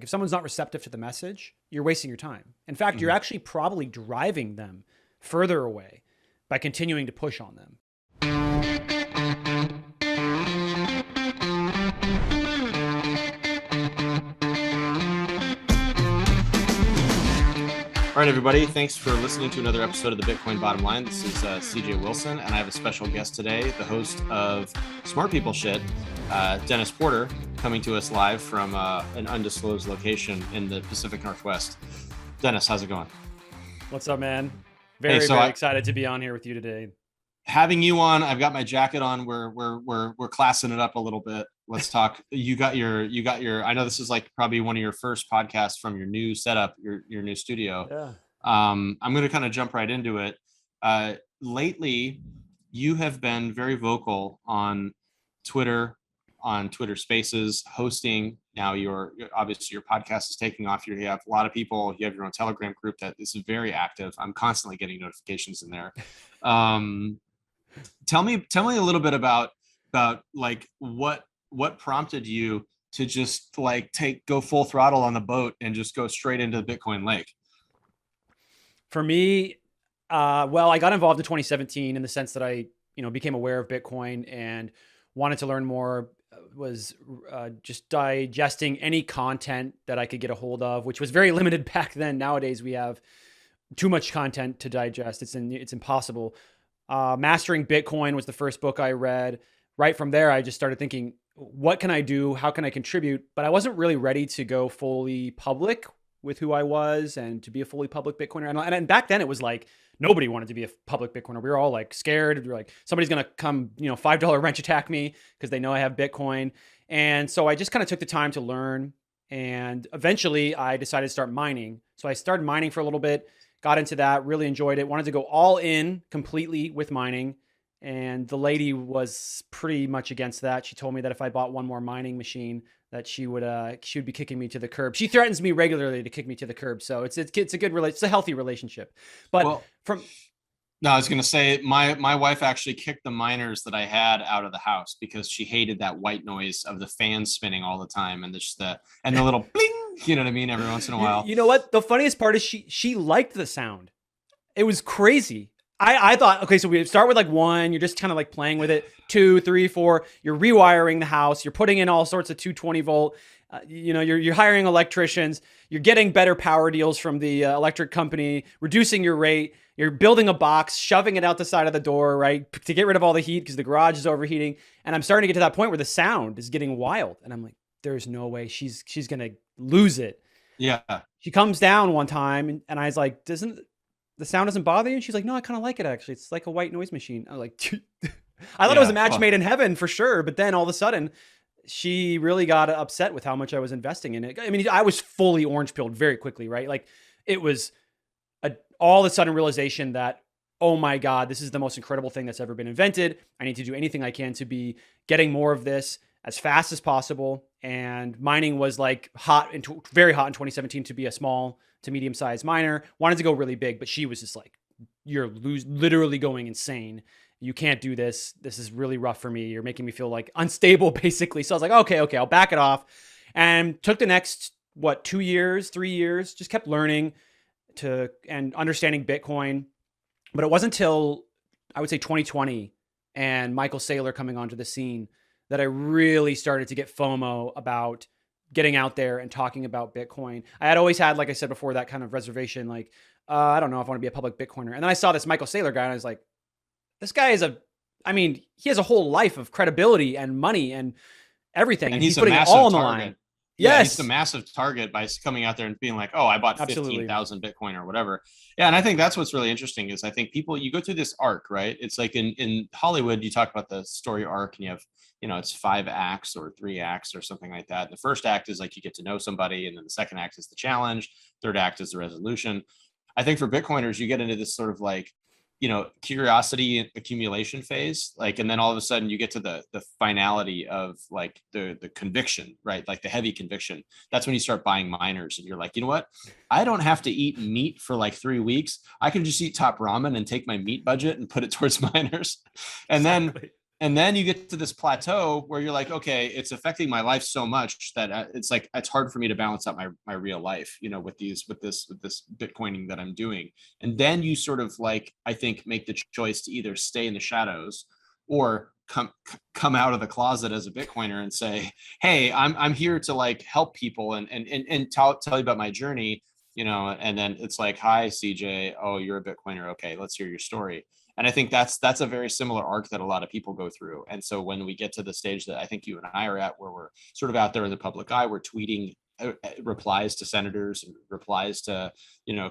Like if someone's not receptive to the message, you're wasting your time. In fact, you're actually probably driving them further away by continuing to push on them. All right, everybody. Thanks for listening to another episode of the Bitcoin Bottom Line. This is CJ Wilson, and I have a special guest today, the host of Smart People Shit, Dennis Porter, coming to us live from an undisclosed location in the Pacific Northwest. Dennis, how's it going? What's up, man? Very excited to be on here with you today. Having you on, I've got my jacket on. We're classing it up a little bit. Let's talk. You got your. I know this is like probably one of your first podcasts from your new setup, your new studio. Yeah. I'm going to kind of jump right into it. Lately, you have been very vocal on Twitter Spaces, hosting. Now, obviously your podcast is taking off. You have a lot of people. You have your own Telegram group that is very active. I'm constantly getting notifications in there. Tell me a little bit about like what prompted you to just like go full throttle on the boat and just go straight into the Bitcoin lake? For me, well, I got involved in 2017 in the sense that I, became aware of Bitcoin and wanted to learn more. Was just digesting any content that I could get a hold of, which was very limited back then. Nowadays, we have too much content to digest. It's impossible. Mastering Bitcoin was the first book I read. Right from there, I just started thinking, what can I do? How can I contribute? But I wasn't really ready to go fully public with who I was and to be a fully public Bitcoiner. And back then it was like, nobody wanted to be a public Bitcoiner. We were all like scared. We were like, somebody's going to come, $5 wrench attack me because they know I have Bitcoin. And so I just kind of took the time to learn. And eventually I decided to start mining. So I started mining for a little bit, got into that, really enjoyed it, wanted to go all in completely with mining. And the lady was pretty much against that. She told me that if I bought one more mining machine, that she would be kicking me to the curb. She threatens me regularly to kick me to the curb. So it's a good it's a healthy relationship. But I was going to say my wife actually kicked the miners that I had out of the house because she hated that white noise of the fan spinning all the time and the little bling, you know what I mean, every once in a while. You know what? The funniest part is she liked the sound. It was crazy. I thought, okay, so we start with like 1, you're just kind of like playing with it. 2, 3, 4, you're rewiring the house. You're putting in all sorts of 220 volt, you're hiring electricians. You're getting better power deals from the electric company, reducing your rate. You're building a box, shoving it out the side of the door, right? To get rid of all the heat because the garage is overheating. And I'm starting to get to that point where the sound is getting wild. And I'm like, there's no way she's going to lose it. Yeah. She comes down one time and I was like, the sound doesn't bother you? And she's like, no, I kind of like it, actually. It's like a white noise machine. I was like, I thought it was a match made in heaven for sure. But then all of a sudden, she really got upset with how much I was investing in it. I mean, I was fully orange pilled very quickly, right? Like it was all of a sudden realization that, oh my God, this is the most incredible thing that's ever been invented. I need to do anything I can to be getting more of this as fast as possible. And mining was like very hot in 2017 to be a small to medium-sized miner. Wanted to go really big, but she was just like, you're literally going insane. You can't do this. This is really rough for me. You're making me feel like unstable, basically. So I was like, okay, I'll back it off. And took the next, 2 years, 3 years, just kept learning and understanding Bitcoin. But it wasn't until, I would say 2020 and Michael Saylor coming onto the scene that I really started to get FOMO about getting out there and talking about Bitcoin. I had always had, like I said before, that kind of reservation, like, I don't know if I want to be a public Bitcoiner. And then I saw this Michael Saylor guy and I was like, this guy is he has a whole life of credibility and money and everything. And he's putting it all on the target. line. Yeah, yes. He's a massive target by coming out there and being like, oh, I bought 15,000 Bitcoin or whatever. Yeah. And I think that's what's really interesting is I think you go through this arc, right? It's like in Hollywood, you talk about the story arc and you have, it's 5 acts or 3 acts or something like that. The first act is like you get to know somebody. And then the second act is the challenge. Third act is the resolution. I think for Bitcoiners, you get into this sort of like, curiosity accumulation phase, like, and then all of a sudden you get to the finality of like the conviction, right? Like the heavy conviction. That's when you start buying miners and you're like, you know what? I don't have to eat meat for like 3 weeks. I can just eat top ramen and take my meat budget and put it towards miners. And then and then you get to this plateau where you're like, okay, it's affecting my life so much that it's like it's hard for me to balance out my real life, with this Bitcoining that I'm doing. And then you sort of like, I think, make the choice to either stay in the shadows or come out of the closet as a Bitcoiner and say, hey, I'm here to like help people and tell you about my journey, and then it's like, hi, CJ, oh, you're a Bitcoiner, okay, let's hear your story. And I think that's a very similar arc that a lot of people go through. And so when we get to the stage that I think you and I are at, where we're sort of out there in the public eye, we're tweeting replies to senators, replies to,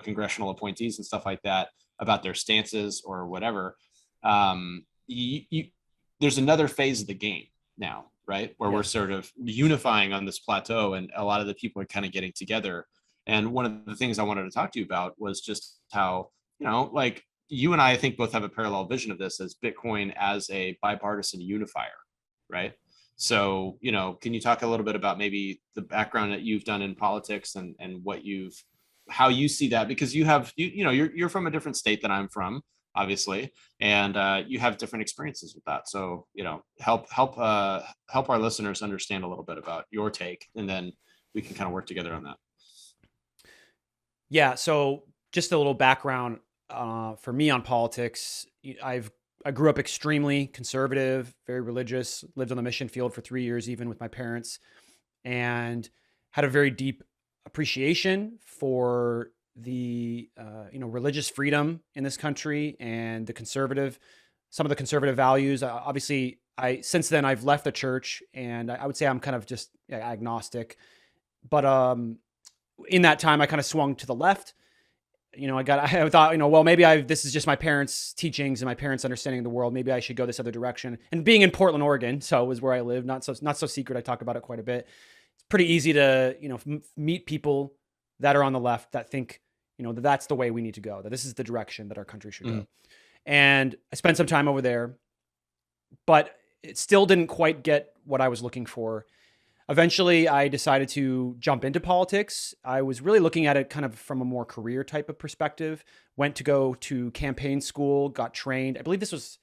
congressional appointees and stuff like that about their stances or whatever. There's another phase of the game now, right? Where we're sort of unifying on this plateau, and a lot of the people are kind of getting together. And one of the things I wanted to talk to you about was just how, like, you and I think both have a parallel vision of this as Bitcoin as a bipartisan unifier, right? So, can you talk a little bit about maybe the background that you've done in politics and how you see that? Because you're from a different state than I'm from, obviously, and you have different experiences with that. So, help our listeners understand a little bit about your take, and then we can kind of work together on that. Yeah. So just a little background for me on politics. I grew up extremely conservative, very religious, lived on the mission field for 3 years, even with my parents, and had a very deep appreciation for the, religious freedom in this country and some of the conservative values. Obviously, since then I've left the church, and I would say I'm kind of just agnostic, but in that time I kind of swung to the left. I thought, well, maybe this is just my parents' teachings and my parents' understanding of the world. Maybe I should go this other direction. And being in Portland, Oregon, so it was where I live, not so secret. I talk about it quite a bit. It's pretty easy to, meet people that are on the left that think, that that's the way we need to go, that this is the direction that our country should go. And I spent some time over there, but it still didn't quite get what I was looking for. Eventually, I decided to jump into politics. I was really looking at it kind of from a more career type of perspective. Went to go to campaign school, got trained. I believe this was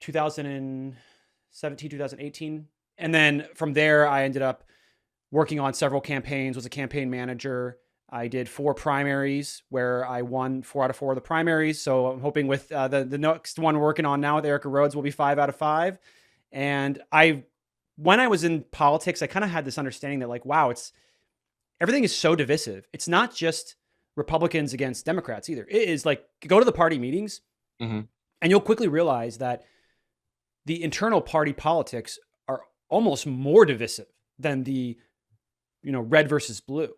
2017, 2018. And then from there, I ended up working on several campaigns, was a campaign manager. I did 4 primaries where I won 4 out of 4 of the primaries. So I'm hoping with the next one we're working on now with Erica Rhodes will be 5 out of 5. And when I was in politics, I kind of had this understanding that, like, wow, everything is so divisive. It's not just Republicans against Democrats either. It is like, go to the party meetings and you'll quickly realize that the internal party politics are almost more divisive than the, red versus blue.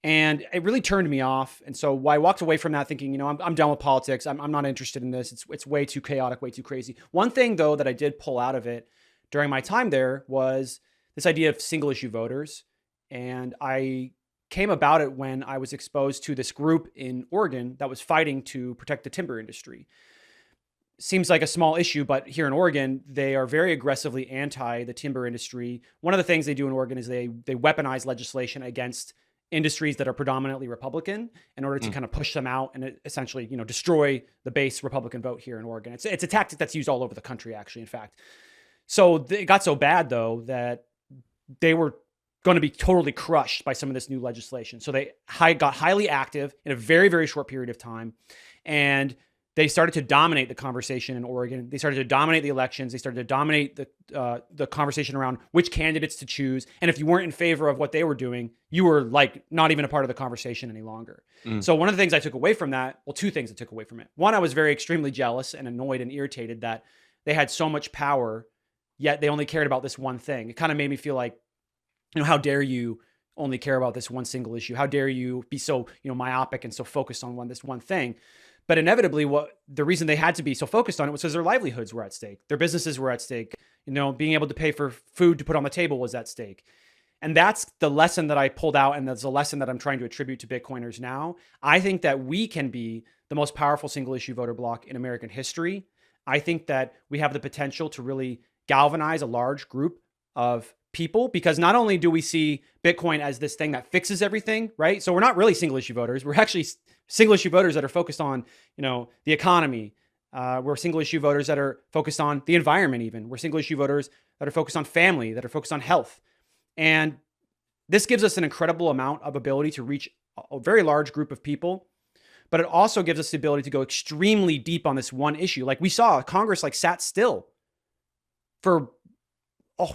And it really turned me off. And so I walked away from that thinking, I'm done with politics. I'm not interested in this. It's way too chaotic, way too crazy. One thing though, that I did pull out of it during my time there was this idea of single issue voters. And I came about it when I was exposed to this group in Oregon that was fighting to protect the timber industry. Seems like a small issue, but here in Oregon, they are very aggressively anti the timber industry. One of the things they do in Oregon is they weaponize legislation against industries that are predominantly Republican in order to kind of push them out and essentially, destroy the base Republican vote here in Oregon. It's a tactic that's used all over the country, actually, in fact. So it got so bad, though, that they were going to be totally crushed by some of this new legislation. So they got highly active in a very, very short period of time. And they started to dominate the conversation in Oregon. They started to dominate the elections. They started to dominate the conversation around which candidates to choose. And if you weren't in favor of what they were doing, you were like not even a part of the conversation any longer. So one of the things I took away from that, well, 2 things I took away from it. One, I was very extremely jealous and annoyed and irritated that they had so much power, yet they only cared about this one thing. It kind of made me feel like, how dare you only care about this one single issue? How dare you be so, myopic and so focused on this one thing? But inevitably, the reason they had to be so focused on it was because their livelihoods were at stake. Their businesses were at stake. Being able to pay for food to put on the table was at stake. And that's the lesson that I pulled out. And that's a lesson that I'm trying to attribute to Bitcoiners now. I think that we can be the most powerful single issue voter bloc in American history. I think that we have the potential to really galvanize a large group of people, because not only do we see Bitcoin as this thing that fixes everything, right? So we're not really single issue voters. We're actually single issue voters that are focused on, the economy, We're single issue voters that are focused on the environment even. We're single issue voters that are focused on family, that are focused on health. And this gives us an incredible amount of ability to reach a very large group of people, but it also gives us the ability to go extremely deep on this one issue. Like we saw Congress like sat still for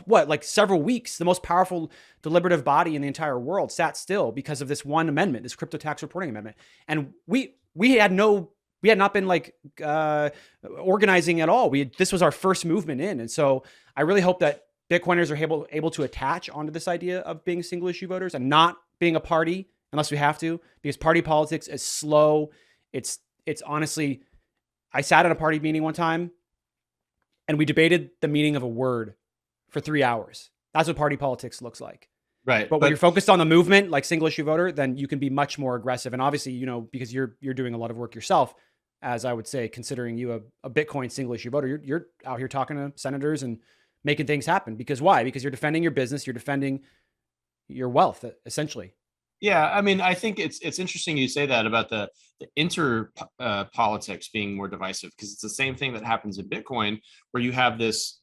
like several weeks. The most powerful deliberative body in the entire world sat still because of this one amendment, this crypto tax reporting amendment. And we had not been like organizing at all. This was our first movement in. And so I really hope that Bitcoiners are able to attach onto this idea of being single issue voters and not being a party unless we have to, because party politics is slow. It's honestly, I sat at a party meeting one time and we debated the meaning of a word for 3 hours. That's what party politics looks like. Right. But when you're focused on the movement, like single issue voter, then you can be much more aggressive. And obviously, because you're doing a lot of work yourself, as I would say, considering you a Bitcoin single issue voter, you're out here talking to senators and making things happen. Because why? Because you're defending your business, you're defending your wealth, essentially. Yeah, I mean, I think it's interesting you say that about the politics being more divisive, because it's the same thing that happens in Bitcoin, where you have this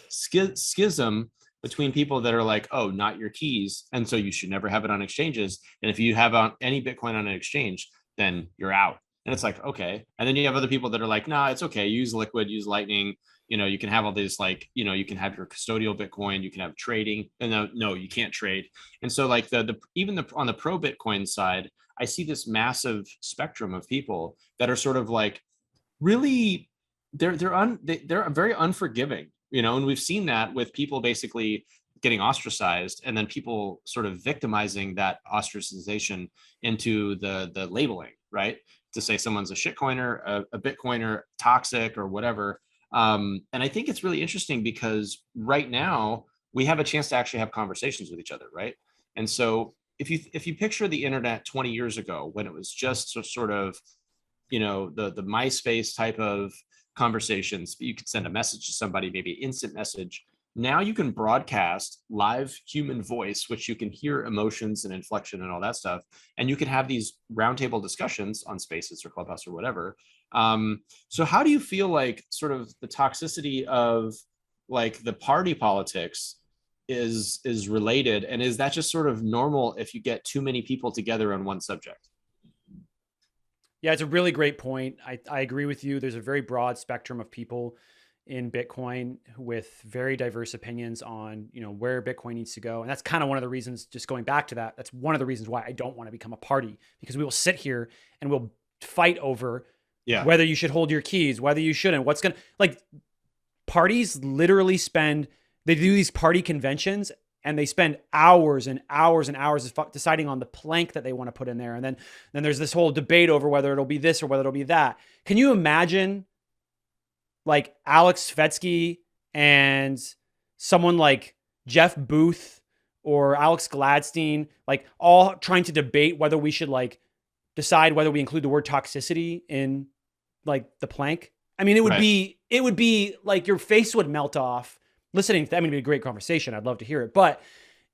schism between people that are like, oh, not your keys, and so you should never have it on exchanges. And if you have any Bitcoin on an exchange, then you're out. And it's like, okay. And then you have other people that are like, nah, it's okay. Use Liquid, use Lightning. You can have all these, like, you can have your custodial Bitcoin, you can have trading. And no, you can't trade. And so like even on the pro Bitcoin side, I see this massive spectrum of people that are sort of like really, they're very unforgiving, and we've seen that with people basically getting ostracized, and then people sort of victimizing that ostracization into the labeling, right? To say someone's a shitcoiner, a Bitcoiner, toxic, or whatever. And I think it's really interesting because right now we have a chance to actually have conversations with each other, right? And so if you picture the internet 20 years ago, when it was just sort of, the MySpace type of conversations, you could send a message to somebody, maybe an instant message. Now you can broadcast live human voice, which you can hear emotions and inflection and all that stuff. And you can have these roundtable discussions on Spaces or Clubhouse or whatever. So how do you feel like sort of the toxicity of like the party politics is related? And is that just sort of normal if you get too many people together on one subject? Yeah, it's a really great point. I agree with you. There's a very broad spectrum of people in Bitcoin with very diverse opinions on, where Bitcoin needs to go. And that's kind of one of the reasons, just going back to that, that's one of the reasons why I don't want to become a party, because we will sit here and we'll fight over whether you should hold your keys, whether you shouldn't, parties literally they do these party conventions and they spend hours and hours and hours deciding on the plank that they want to put in there. And then there's this whole debate over whether it'll be this or whether it'll be that. Can you imagine like Alex Svetsky and someone like Jeff Booth or Alex Gladstein, like all trying to debate whether we should like decide whether we include the word toxicity in like the plank? I mean, it would be like your face would melt off listening. It'd be a great conversation. I'd love to hear it, but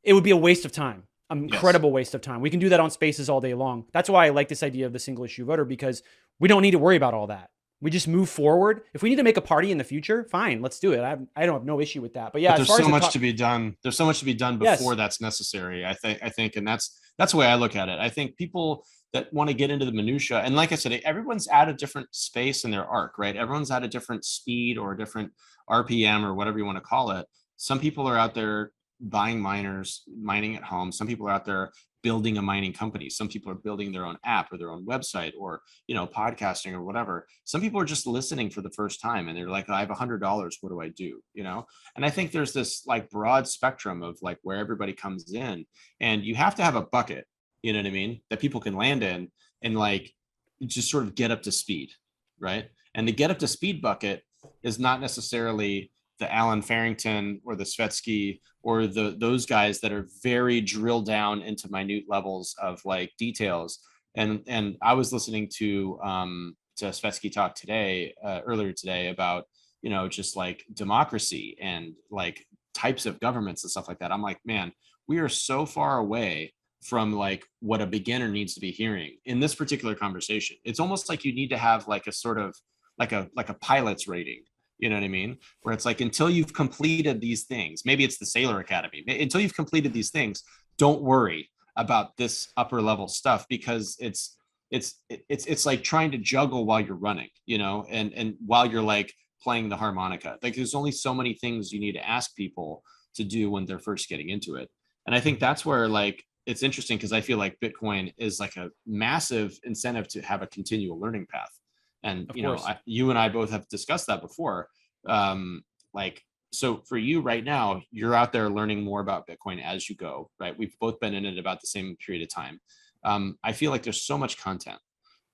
it would be a waste of time, an incredible waste of time. We can do that on Spaces all day long. That's why I like this idea of the single issue voter, because we don't need to worry about all that. We just move forward. If we need to make a party in the future, fine, let's do it. I don't have no issue with that. But yeah, there's so much to be done. There's so much to be done before that's necessary. I think, and that's the way I look at it. I think people that want to get into the minutia, and like I said, everyone's at a different space in their arc, right? Everyone's at a different speed or a different RPM or whatever you want to call it. Some people are out there buying miners, mining at home. Some people are out there building a mining company. Some people are building their own app or their own website or, podcasting or whatever. Some people are just listening for the first time and they're like, I have $100. What do I do? And I think there's this like broad spectrum of like where everybody comes in, and you have to have a bucket, you know what I mean, that people can land in and like just sort of get up to speed. Right. And the get up to speed bucket is not necessarily the Alan Farrington or the Svetsky or those guys that are very drilled down into minute levels of like details. And I was listening to Svetsky talk earlier today about, just like democracy and like types of governments and stuff like that. I'm like, man, we are so far away from like what a beginner needs to be hearing in this particular conversation. It's almost like you need to have like a sort of like a pilot's rating. You know what I mean? Where it's like, until you've completed these things, maybe it's the Sailor Academy, until you've completed these things, don't worry about this upper level stuff, because it's like trying to juggle while you're running, and while you're like playing the harmonica. Like, there's only so many things you need to ask people to do when they're first getting into it. And I think that's where, like, it's interesting, because I feel like Bitcoin is like a massive incentive to have a continual learning path. And you and I both have discussed that before. Like, so for you right now, you're out there learning more about Bitcoin as you go, right? We've both been in it about the same period of time. I feel like there's so much content.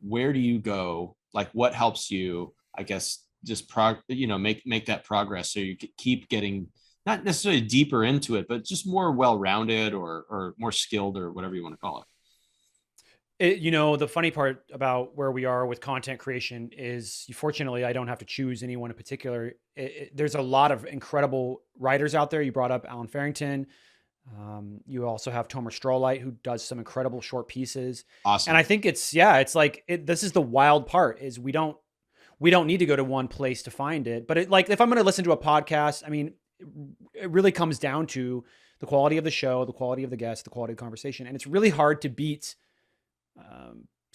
Where do you go? Like, what helps you, I guess, just make that progress, so you keep getting not necessarily deeper into it, but just more well-rounded, or more skilled, or whatever you want to call it. The funny part about where we are with content creation is, fortunately, I don't have to choose anyone in particular. There's a lot of incredible writers out there. You brought up Alan Farrington. You also have Tomer Strolight, who does some incredible short pieces. Awesome. And I think it's like, this is the wild part, is we don't need to go to one place to find it. But like, if I'm going to listen to a podcast, I mean, it really comes down to the quality of the show, the quality of the guest, the quality of the conversation. And it's really hard to beat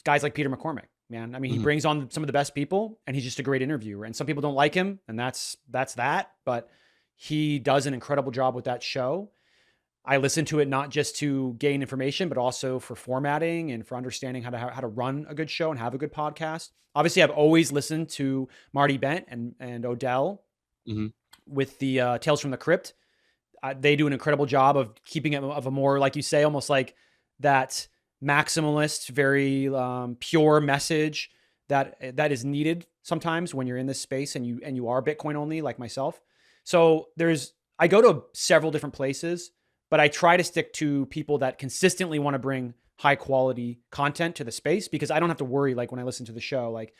guys like Peter McCormick, man. I mean, he brings on some of the best people, and he's just a great interviewer. And some people don't like him, and that's that. But he does an incredible job with that show. I listen to it not just to gain information, but also for formatting and for understanding how to run a good show and have a good podcast. Obviously, I've always listened to Marty Bent and Odell with the Tales from the Crypt. They do an incredible job of keeping it of a more, like you say, almost like that maximalist, very pure message that is needed sometimes when you're in this space and you are Bitcoin only, like myself. So I go to several different places, but I try to stick to people that consistently want to bring high quality content to the space, because I don't have to worry, like, when I listen to the show, like,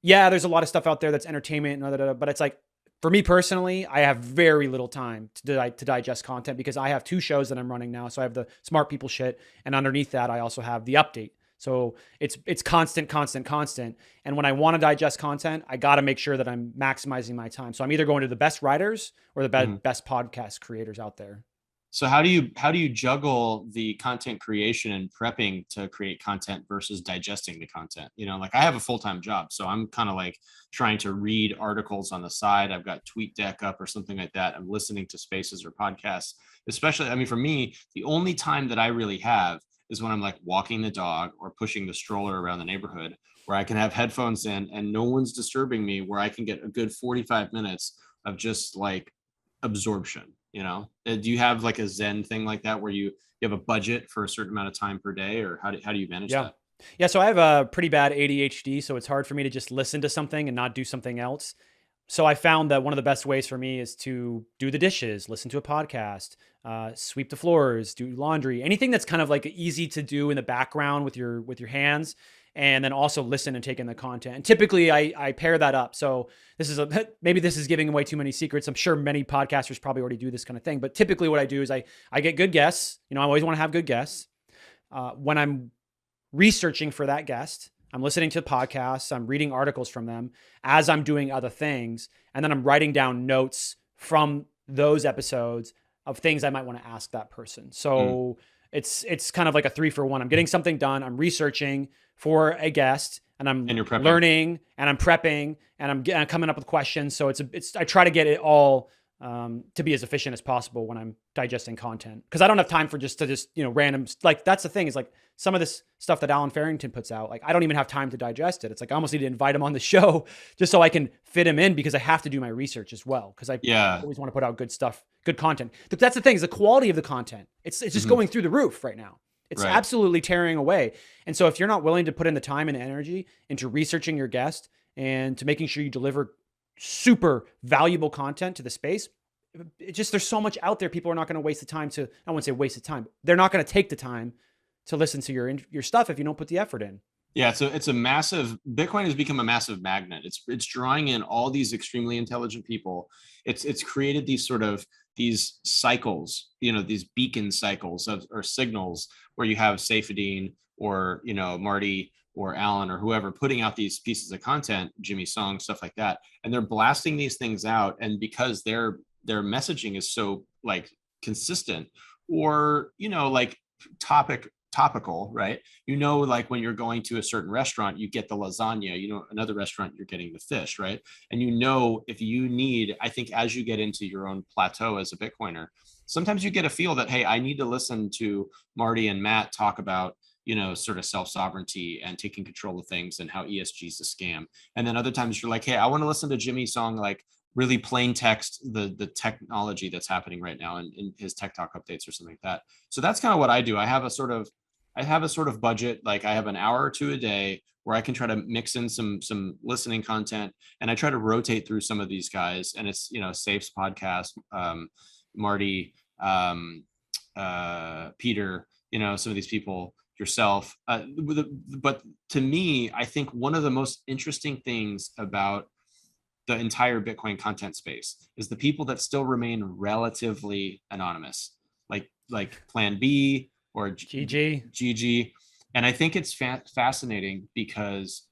yeah, there's a lot of stuff out there that's entertainment and but it's like, for me personally, I have very little time to digest content, because I have 2 shows that I'm running now. So I have the smart people shit, and underneath that, I also have the update. So it's constant. And when I want to digest content, I got to make sure that I'm maximizing my time. So I'm either going to the best writers or the best podcast creators out there. So how do you juggle the content creation and prepping to create content versus digesting the content? Like, I have a full-time job, so I'm kind of like trying to read articles on the side. I've got TweetDeck up or something like that. I'm listening to spaces or podcasts. Especially, I mean, for me, the only time that I really have is when I'm like walking the dog or pushing the stroller around the neighborhood, where I can have headphones in and no one's disturbing me, where I can get a good 45 minutes of just like absorption. Do you have like a Zen thing like that, where you have a budget for a certain amount of time per day, or how do you manage that? Yeah. So I have a pretty bad ADHD, so it's hard for me to just listen to something and not do something else. So I found that one of the best ways for me is to do the dishes, listen to a podcast, sweep the floors, do laundry, anything that's kind of like easy to do in the background with your hands, and then also listen and take in the content. And typically I pair that up. So maybe this is giving away too many secrets. I'm sure many podcasters probably already do this kind of thing, but typically what I do is I get good guests. I always want to have good guests. When I'm researching for that guest, I'm listening to podcasts, I'm reading articles from them as I'm doing other things. And then I'm writing down notes from those episodes of things I might want to ask that person. So it's kind of like a 3-for-1. I'm getting something done. I'm researching for a guest, and I'm learning, and I'm prepping, and I'm coming up with questions. So I try to get it all to be as efficient as possible when I'm digesting content, because I don't have time for just random, like, that's the thing, is like some of this stuff that Alan Farrington puts out, like, I don't even have time to digest it. It's like I almost need to invite him on the show just so I can fit him in, because I have to do my research as well, because I always want to put out good stuff, good content. But that's the thing, is the quality of the content. It's just going through the roof right now. It's absolutely tearing away. And so if you're not willing to put in the time and energy into researching your guest and to making sure you deliver super valuable content to the space, there's so much out there. People are not going to waste the time to, I wouldn't say waste the time. They're not going to take the time to listen to your stuff if you don't put the effort in. Yeah, so it's a massive, Bitcoin has become a massive magnet. It's drawing in all these extremely intelligent people. It's created these cycles, these beacon cycles or signals, where you have Saifedean or, Marty or Alan or whoever putting out these pieces of content, Jimmy Song, stuff like that, and they're blasting these things out, and because their messaging is so like consistent, or like topical, right? Like when you're going to a certain restaurant, you get the lasagna, another restaurant, you're getting the fish, right? And if you need, I think as you get into your own plateau as a Bitcoiner, sometimes you get a feel that, hey, I need to listen to Marty and Matt talk about, sort of self-sovereignty and taking control of things and how ESG is a scam. And then other times you're like, hey, I want to listen to Jimmy Song, like really plain text, the technology that's happening right now in his tech talk updates or something like that. So that's kind of what I do. I have a sort of budget, like I have an hour or two a day where I can try to mix in some listening content, and I try to rotate through some of these guys. And it's, Safe's podcast, Marty, Peter, some of these people, yourself. But to me, I think one of the most interesting things about the entire Bitcoin content space is the people that still remain relatively anonymous, like Plan B or GG. And I think it's fascinating because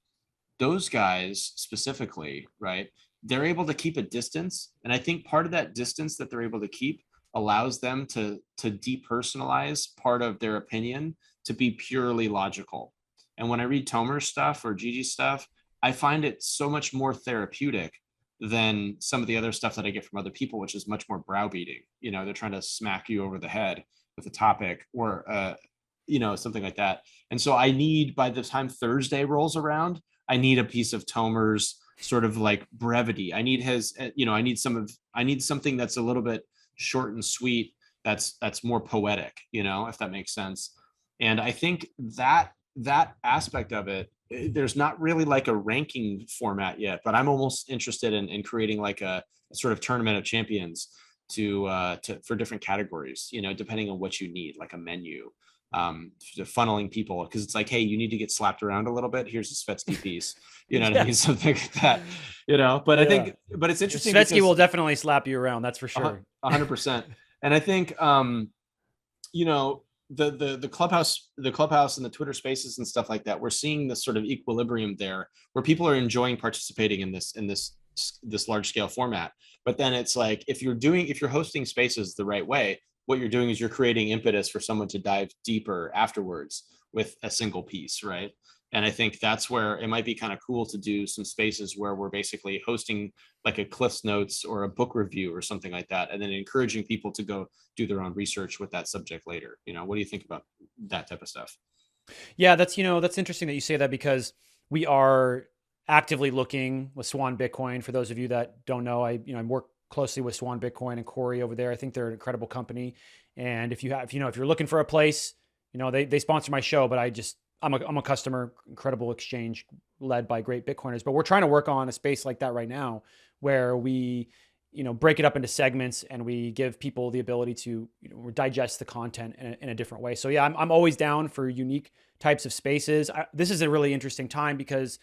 those guys specifically, right, they're able to keep a distance. And I think part of that distance that they're able to keep allows them to depersonalize part of their opinion to be purely logical. And when I read Tomer's stuff or Gigi's stuff, I find it so much more therapeutic than some of the other stuff that I get from other people, which is much more browbeating. They're trying to smack you over the head with a topic or, something like that. And so by the time Thursday rolls around, I need a piece of Tomer's sort of like brevity. I need his, I need something that's a little bit short and sweet. That's more poetic, if that makes sense. And I think that aspect of it, there's not really like a ranking format yet, but I'm almost interested in creating like a sort of tournament of champions for different categories, depending on what you need, like a menu, funneling people, because it's like, hey, you need to get slapped around a little bit. Here's a Svetsky piece, what I mean, something like that, But I think, but it's interesting. Svetsky will definitely slap you around, that's for sure. 100%. And I think, the clubhouse and the Twitter spaces and stuff like that, we're seeing this sort of equilibrium there where people are enjoying participating in this large scale format. But then it's like, if you're hosting spaces the right way, what you're doing is you're creating impetus for someone to dive deeper afterwards with a single piece, right? And I think that's where it might be kind of cool to do some spaces where we're basically hosting like a Cliff's Notes or a book review or something like that, and then encouraging people to go do their own research with that subject later. What do you think about that type of stuff? Yeah, that's interesting that you say that, because we are actively looking with Swan Bitcoin. For those of you that don't know, I work closely with Swan Bitcoin and Corey over there. I think they're an incredible company. And if you're looking for a place, they sponsor my show, but I'm a customer, incredible exchange led by great Bitcoiners. But we're trying to work on a space like that right now where we, break it up into segments and we give people the ability to digest the content in a different way. So yeah, I'm always down for unique types of spaces. This is a really interesting time because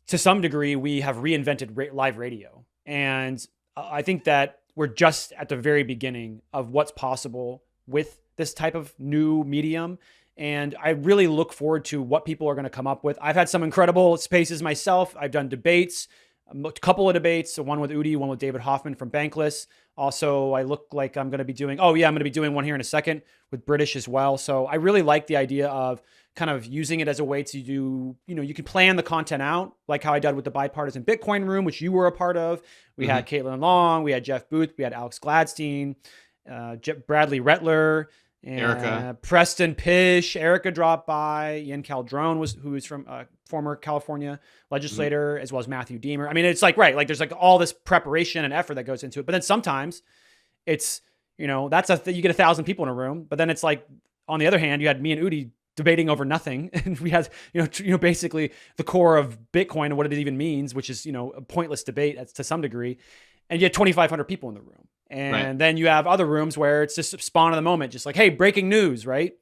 to some degree we have reinvented live radio. And I think that we're just at the very beginning of what's possible with this type of new medium. And I really look forward to what people are going to come up with. I've had some incredible spaces myself. I've done debates, a couple of debates, one with Udi, one with David Hoffman from Bankless. Also, I look like I'm going to be doing one here in a second with British as well. So I really like the idea of kind of using it as a way to do, you can plan the content out, like how I did with the Bipartisan Bitcoin Room, which you were a part of. We had Caitlin Long, we had Jeff Booth, we had Alex Gladstein, Bradley Rettler, and Erica, Preston Pish, Erica dropped by, Ian Caldron who is from former California legislator, as well as Matthew Deemer. I mean, it's like, right, like there's like all this preparation and effort that goes into it. But then sometimes it's, you get 1,000 people in a room, but then it's like, on the other hand, you had me and Udi debating over nothing. And we had, basically the core of Bitcoin and what it even means, which is, a pointless debate to some degree. And you had 2,500 people in the room. And then you have other rooms where it's just spawn of the moment, just like, hey, breaking news, right?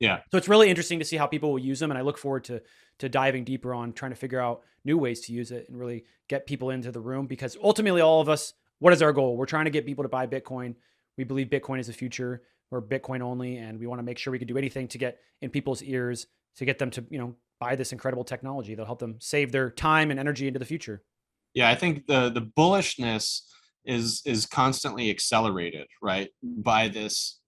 Yeah. So it's really interesting to see how people will use them. And I look forward to diving deeper on trying to figure out new ways to use it and really get people into the room, because ultimately all of us, what is our goal? We're trying to get people to buy Bitcoin. We believe Bitcoin is the future. We're Bitcoin only. And we want to make sure we can do anything to get in people's ears to get them to, buy this incredible technology that'll help them save their time and energy into the future. Yeah, I think the bullishness is constantly accelerated, right, by this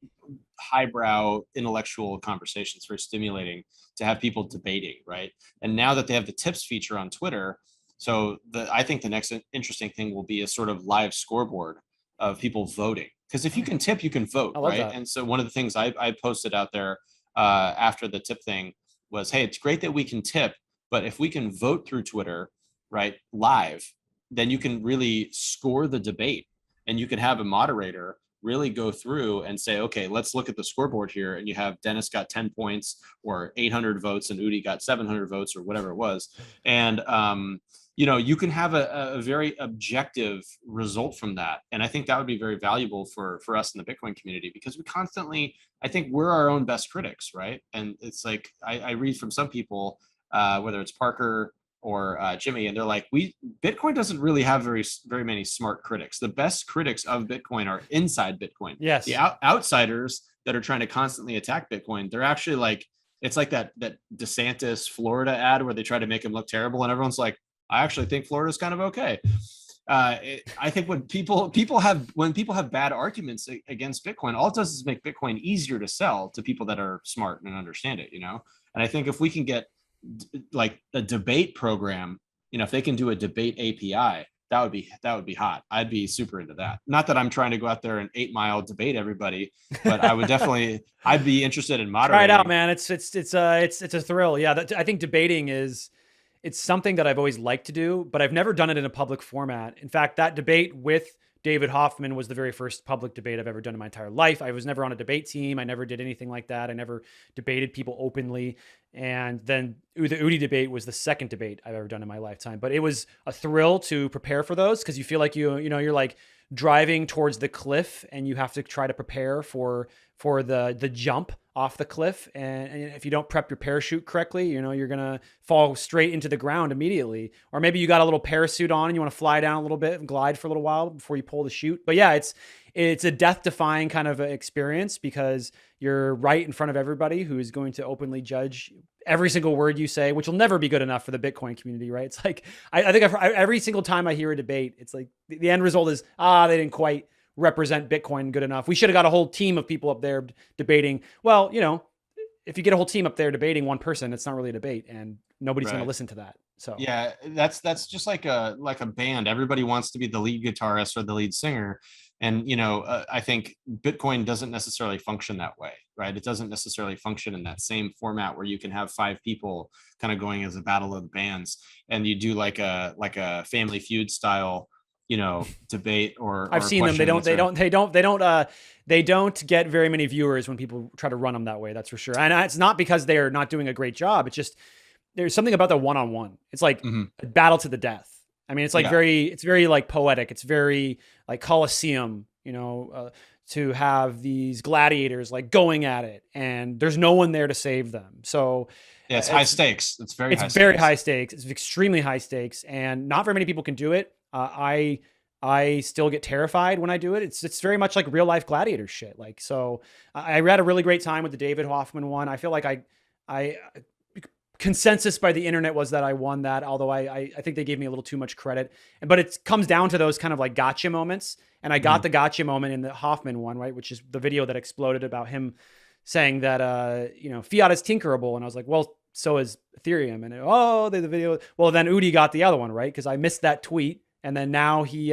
highbrow intellectual conversation. It's very stimulating to have people debating, right? And now that they have the tips feature on Twitter, so I think the next interesting thing will be a sort of live scoreboard of people voting. Because if you can tip, you can vote, I love right? that. And so one of the things I posted out there after the tip thing was, hey, it's great that we can tip, but if we can vote through Twitter, right, live, then you can really score the debate, and you can have a moderator really go through and say, okay, let's look at the scoreboard here. And you have Dennis got 10 points or 800 votes and Udi got 700 votes or whatever it was. And, you can have a very objective result from that. And I think that would be very valuable for us in the Bitcoin community, because we constantly, I think we're our own best critics, right? And it's like, I read from some people, whether it's Parker or Jimmy, and they're like, Bitcoin doesn't really have very many smart critics. The best critics of Bitcoin are inside Bitcoin. Yes. The outsiders that are trying to constantly attack Bitcoin, they're actually like, it's like that DeSantis Florida ad where they try to make him look terrible, and everyone's like, I actually think Florida's kind of okay. I think when people have bad arguments against Bitcoin, all it does is make Bitcoin easier to sell to people that are smart and understand it, And I think if we can get like a debate program, if they can do a debate API, that would be hot. I'd be super into that. Not that I'm trying to go out there and 8 Mile debate everybody, but I would definitely, I'd be interested in moderating. Try it out, man. It's a thrill. Yeah. I think debating it's something that I've always liked to do, but I've never done it in a public format. In fact, that debate with David Hoffman was the very first public debate I've ever done in my entire life. I was never on a debate team. I never did anything like that. I never debated people openly. And then the Udi debate was the second debate I've ever done in my lifetime. But it was a thrill to prepare for those, because you feel like you're like driving towards the cliff and you have to try to prepare for the jump off the cliff. And if you don't prep your parachute correctly, you're going to fall straight into the ground immediately. Or maybe you got a little parachute on and you want to fly down a little bit and glide for a little while before you pull the chute. But yeah, it's a death-defying kind of experience, because you're right in front of everybody who is going to openly judge every single word you say, which will never be good enough for the Bitcoin community, right? It's like, I think every single time I hear a debate, it's like the end result is, they didn't quite represent Bitcoin good enough. We should have got a whole team of people up there debating. Well, if you get a whole team up there debating one person, it's not really a debate, and nobody's going to listen to that. So yeah, that's just like a band. Everybody wants to be the lead guitarist or the lead singer. And, I think Bitcoin doesn't necessarily function that way, right? It doesn't necessarily function in that same format where you can have 5 people kind of going as a battle of the bands, and you do like a Family Feud style, debate or I've seen them. They don't get very many viewers when people try to run them that way. That's for sure. And it's not because they're not doing a great job. It's just, there's something about the one-on-one. It's like a battle to the death. I mean, it's like it's very like poetic. It's very like Colosseum, to have these gladiators like going at it, and there's no one there to save them. So yeah, it's high stakes. It's very high stakes. It's extremely high stakes, and not very many people can do it. I still get terrified when I do it. It's very much like real life gladiator shit. Like, so I had a really great time with the David Hoffman one. I feel like I consensus by the internet was that I won that, although I think they gave me a little too much credit. But it comes down to those kind of like gotcha moments. And I got the gotcha moment in the Hoffman one, right? Which is the video that exploded about him saying that, fiat is tinkerable. And I was like, well, so is Ethereum. And the video. Well, then Udi got the other one, right? Because I missed that tweet. And then now he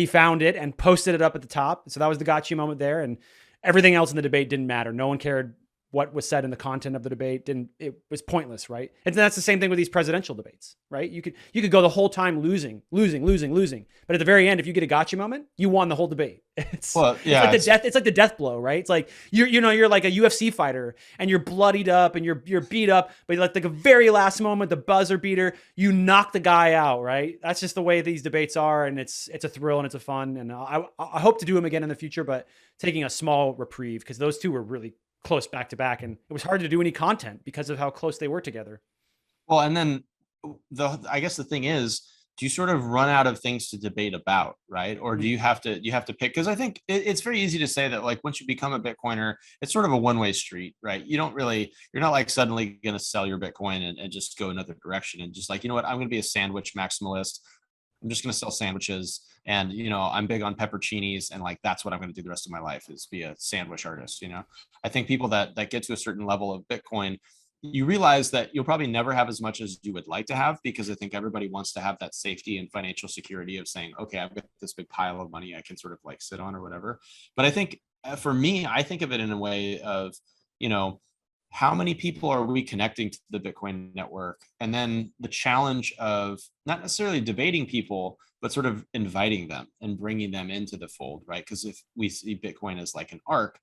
found it and posted it up at the top. So that was the gotcha moment there. And everything else in the debate didn't matter. No one cared what was said in the content of the debate. It was pointless, right? And that's the same thing with these presidential debates, right? You could go the whole time losing. But at the very end, if you get a gotcha moment, you won the whole debate. It's like the death blow, right? It's like you're like a UFC fighter and you're bloodied up and you're beat up, but like a very last moment, the buzzer beater, you knock the guy out, right? That's just the way these debates are, and it's a thrill and it's a fun. And I hope to do them again in the future, but taking a small reprieve, because those two were really close back to back, and it was hard to do any content because of how close they were together. Well, and then I guess the thing is, do you sort of run out of things to debate about, right? Or do you have to pick? Because I think it's very easy to say that, like, once you become a Bitcoiner, it's sort of a one-way street, right? You're not like suddenly going to sell your Bitcoin and just go another direction and just like, you know what, I'm going to be a sandwich maximalist. I'm just going to sell sandwiches, and I'm big on pepperoncinis, and like that's what I'm going to do the rest of my life, is be a sandwich artist. I think people that get to a certain level of Bitcoin, you realize that you'll probably never have as much as you would like to have, because I think everybody wants to have that safety and financial security of saying, okay, I've got this big pile of money I can sort of like sit on or whatever. But I think for me, I think of it in a way of, you know, how many people are we connecting to the Bitcoin network? And then the challenge of not necessarily debating people, but sort of inviting them and bringing them into the fold, right? Because if we see Bitcoin as like an arc,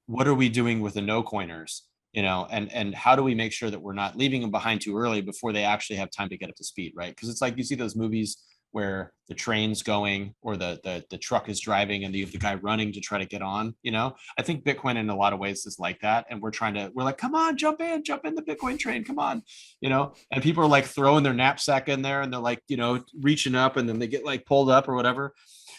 what are we doing with the no coiners? And how do we make sure that we're not leaving them behind too early before they actually have time to get up to speed, right? Because it's like you see those movies where the train's going, or the truck is driving, and the guy running to try to get on. I think Bitcoin in a lot of ways is like that, and we're like, come on, jump in the Bitcoin train, come on. And people are like throwing their knapsack in there, and they're like, reaching up, and then they get like pulled up or whatever.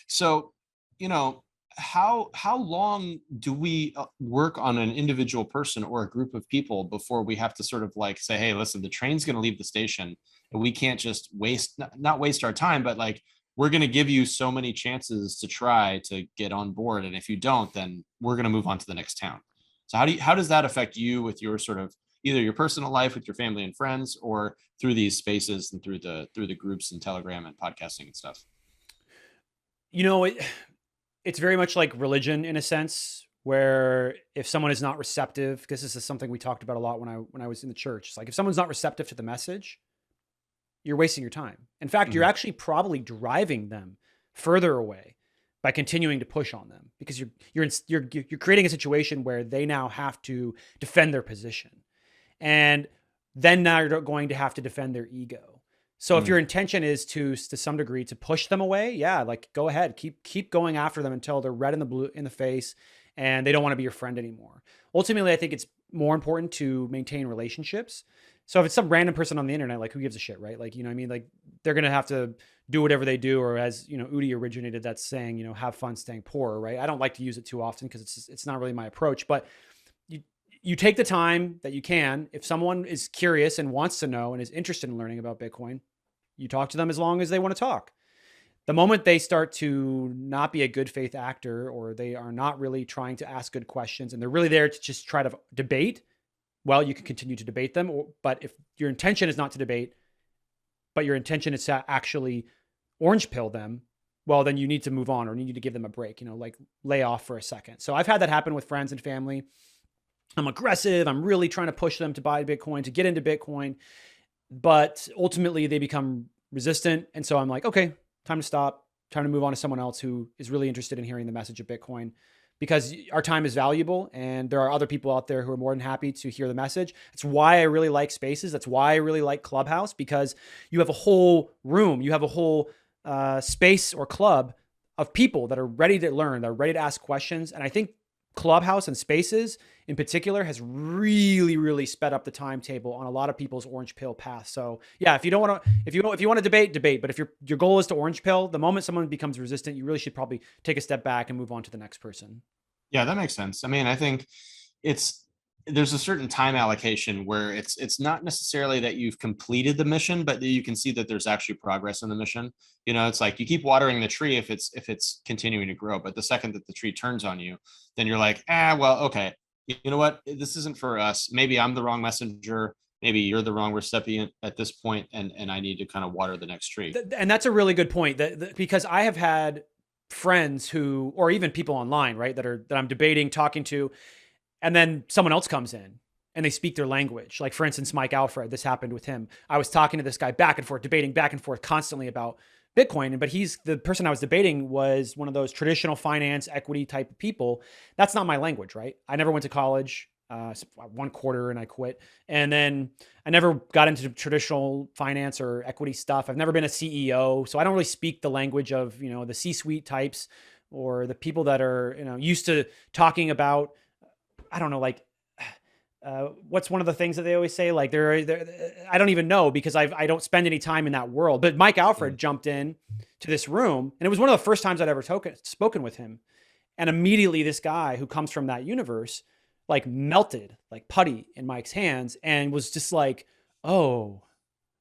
So you know how long do we work on an individual person or a group of people before we have to sort of like say, hey, listen, the train's going to leave the station, and we can't just not waste our time, but like, we're going to give you so many chances to try to get on board, and if you don't, then we're going to move on to the next town. So how does that affect you with your sort of either your personal life with your family and friends, or through these spaces and through the groups and Telegram and podcasting and stuff? It's very much like religion in a sense, where if someone is not receptive, because this is something we talked about a lot when I was in the church. It's like, if someone's not receptive to the message, you're wasting your time. In fact, you're actually probably driving them further away by continuing to push on them, because you're creating a situation where they now have to defend their position. And then now you're going to have to defend their ego. So if your intention is to some degree to push them away, yeah, like go ahead, keep going after them until they're red in the face and they don't want to be your friend anymore. Ultimately, I think it's more important to maintain relationships. So if it's some random person on the internet, like, who gives a shit, right? Like, what I mean? Like, they're going to have to do whatever they do, or as, Udi originated that saying, have fun staying poor, right? I don't like to use it too often because it's not really my approach, but you take the time that you can. If someone is curious and wants to know and is interested in learning about Bitcoin, you talk to them as long as they want to talk. The moment they start to not be a good faith actor, or they are not really trying to ask good questions, and they're really there to just try to debate, well, you can continue to debate them. But if your intention is not to debate, but your intention is to actually orange pill them, well, then you need to move on, or you need to give them a break, like lay off for a second. So I've had that happen with friends and family. I'm aggressive. I'm really trying to push them to buy Bitcoin, to get into Bitcoin. But ultimately they become resistant. And so I'm like, okay, time to stop, time to move on to someone else who is really interested in hearing the message of Bitcoin, because our time is valuable and there are other people out there who are more than happy to hear the message. That's why I really like Spaces. That's why I really like Clubhouse, because you have a whole room, you have a whole space or club of people that are ready to learn, that are ready to ask questions. And I think Clubhouse and Spaces in particular has really, really sped up the timetable on a lot of people's orange pill path. So yeah, if you want to debate, but if your goal is to orange pill, the moment someone becomes resistant, you really should probably take a step back and move on to the next person. Yeah, that makes sense. I mean, I think there's a certain time allocation where it's not necessarily that you've completed the mission, but you can see that there's actually progress in the mission. It's like you keep watering the tree if it's continuing to grow, but the second that the tree turns on you, then you're like, well, okay, you know what, this isn't for us. Maybe I'm the wrong messenger. Maybe you're the wrong recipient at this point, and I need to kind of water the next tree. And that's a really good point, because I have had friends who, or even people online, right, that I'm debating, talking to, and then someone else comes in and they speak their language. Like, for instance, Mike Alfred, this happened with him. I was talking to this guy back and forth, debating back and forth constantly about Bitcoin. But the person I was debating was one of those traditional finance equity type of people. That's not my language, right? I never went to college, 1 quarter, and I quit. And then I never got into traditional finance or equity stuff. I've never been a CEO. So I don't really speak the language of, the C-suite types, or the people that are, used to talking about, I don't know, like what's one of the things that they always say? Like I don't even know because I don't spend any time in that world. But Mike Alfred jumped in to this room, and it was one of the first times I'd ever spoken with him. And immediately this guy who comes from that universe, like melted like putty in Mike's hands and was just like, oh,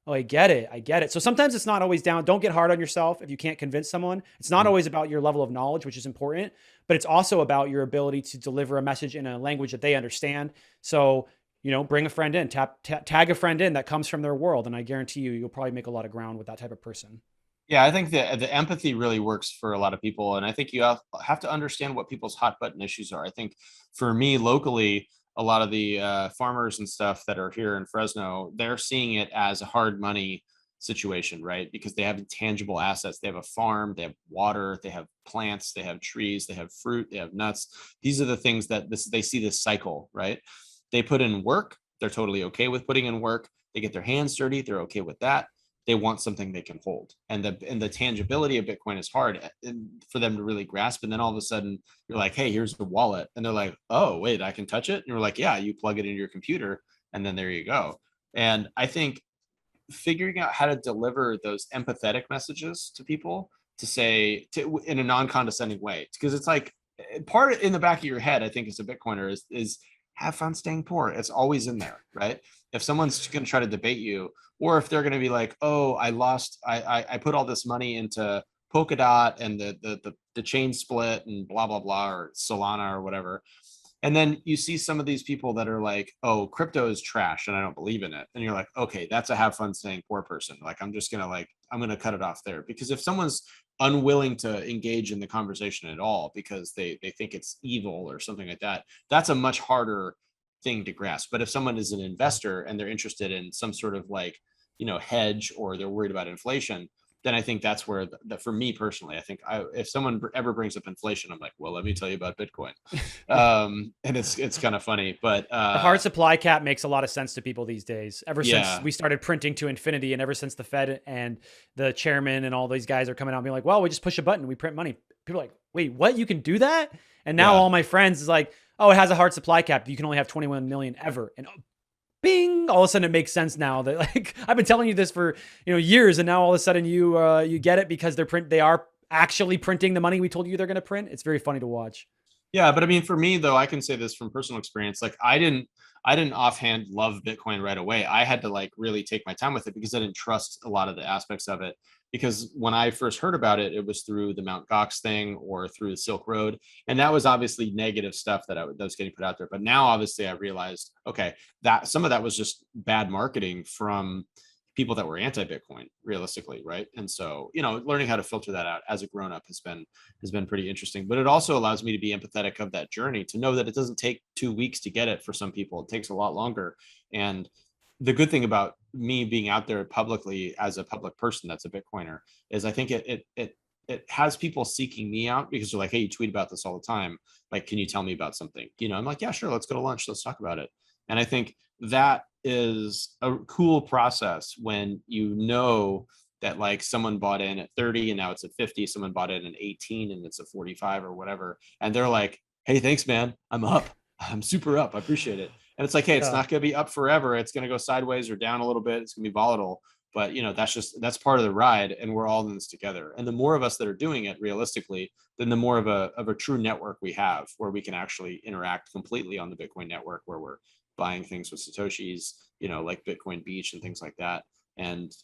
I get it. I get it. So sometimes it's not always down. Don't get hard on yourself if you can't convince someone. It's not always about your level of knowledge, which is important, but it's also about your ability to deliver a message in a language that they understand. So, bring a friend in, tag a friend in that comes from their world. And I guarantee you'll probably make a lot of ground with that type of person. Yeah, I think the empathy really works for a lot of people. And I think you have to understand what people's hot button issues are. I think for me locally, a lot of the farmers and stuff that are here in Fresno, they're seeing it as a hard money situation, right? Because they have tangible assets. They have a farm, they have water, they have plants, they have trees, they have fruit, they have nuts. These are the things that they see this cycle, right? They put in work. They're totally okay with putting in work. They get their hands dirty. They're okay with that. They want something they can hold, and the tangibility of Bitcoin is hard for them to really grasp. And then all of a sudden you're like, hey, here's the wallet, and they're like, oh wait, I can touch it. And you're like, yeah, you plug it into your computer, and then there you go. And I think figuring out how to deliver those empathetic messages to people, in a non-condescending way, because it's like part in the back of your head, I think, as a Bitcoiner is have fun staying poor. It's always in there, right? If someone's going to try to debate you, or if they're going to be like, oh, I put all this money into Polkadot and the chain split and blah blah blah, or Solana or whatever. And then you see some of these people that are like, oh, crypto is trash and I don't believe in it. And you're like, okay, that's a have fun staying poor person. Like, I'm going to cut it off there. Because if someone's unwilling to engage in the conversation at all because they think it's evil or something like that, that's a much harder thing to grasp. But if someone is an investor and they're interested in some sort of hedge, or they're worried about inflation, then I think that's where for me personally, I think if someone ever brings up inflation, I'm like, well, let me tell you about Bitcoin. And it's kind of funny, but the hard supply cap makes a lot of sense to people these days. Ever since we started printing to infinity, and ever since the Fed and the chairman and all these guys are coming out and being like, well, we just push a button, we print money. People are like, wait, what? You can do that? And now all my friends is like, oh, it has a hard supply cap. You can only have 21 million ever. And bing, all of a sudden it makes sense now that, like, I've been telling you this for years, and now all of a sudden you get it because they are actually printing the money we told you they're going to print. It's very funny to watch. Yeah, but I mean, for me though, I can say this from personal experience. Like, I didn't offhand love Bitcoin right away. I had to really take my time with it because I didn't trust a lot of the aspects of it. Because when I first heard about it, it was through the Mount Gox thing or through the Silk Road, and that was obviously negative stuff that was getting put out there. But now, obviously, I realized, okay, that some of that was just bad marketing from people that were anti-Bitcoin, realistically, right? And so, learning how to filter that out as a grown-up has been pretty interesting. But it also allows me to be empathetic of that journey, to know that it doesn't take 2 weeks to get it. For some people, it takes a lot longer. And the good thing about me being out there publicly as a public person that's a Bitcoiner is I think it has people seeking me out because they're like, hey, you tweet about this all the time. Like, can you tell me about something? I'm like, yeah, sure. Let's go to lunch. Let's talk about it. And I think that is a cool process when that someone bought in at 30 and now it's at 50, someone bought in at 18 and it's at 45 or whatever. And they're like, hey, thanks, man. I'm super up. I appreciate it. And it's like, hey, it's not going to be up forever. It's going to go sideways or down a little bit. It's going to be volatile, but that's part of the ride, and we're all in this together. And the more of us that are doing it realistically, then the more of a true network we have, where we can actually interact completely on the Bitcoin network, where we're buying things with Satoshis, like Bitcoin Beach and things like that. And,